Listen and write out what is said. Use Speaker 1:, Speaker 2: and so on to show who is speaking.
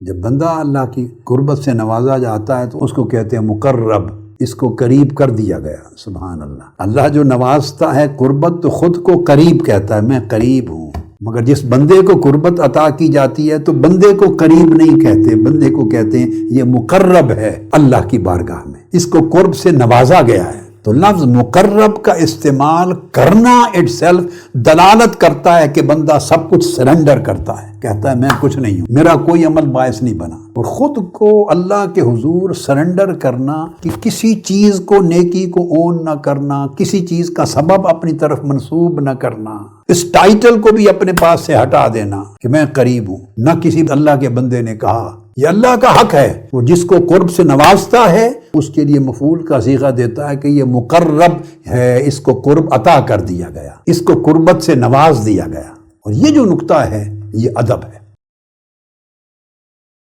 Speaker 1: جب بندہ اللہ کی قربت سے نوازا جاتا ہے تو اس کو کہتے ہیں مقرب، اس کو قریب کر دیا گیا۔ سبحان اللہ۔ اللہ جو نوازتا ہے قربت تو خود کو قریب کہتا ہے، میں قریب ہوں، مگر جس بندے کو قربت عطا کی جاتی ہے تو بندے کو قریب نہیں کہتے، بندے کو کہتے ہیں یہ مقرب ہے اللہ کی بارگاہ میں، اس کو قرب سے نوازا گیا ہے۔ تو لفظ مقرب کا استعمال کرنا اٹ سیلف دلالت کرتا ہے کہ بندہ سب کچھ سرنڈر کرتا ہے، کہتا ہے میں کچھ نہیں ہوں، میرا کوئی عمل باعث نہیں بنا۔ اور خود کو اللہ کے حضور سرنڈر کرنا کہ کسی چیز کو، نیکی کو اون نہ کرنا، کسی چیز کا سبب اپنی طرف منسوب نہ کرنا، اس ٹائٹل کو بھی اپنے پاس سے ہٹا دینا کہ میں قریب ہوں۔ نہ کسی اللہ کے بندے نے کہا، یہ اللہ کا حق ہے، وہ جس کو قرب سے نوازتا ہے اس کے لیے مفعول کا صیغہ دیتا ہے کہ یہ مقرب ہے، اس کو قرب عطا کر دیا گیا، اس کو قربت سے نواز دیا گیا۔ اور یہ جو نقطہ ہے یہ ادب ہے۔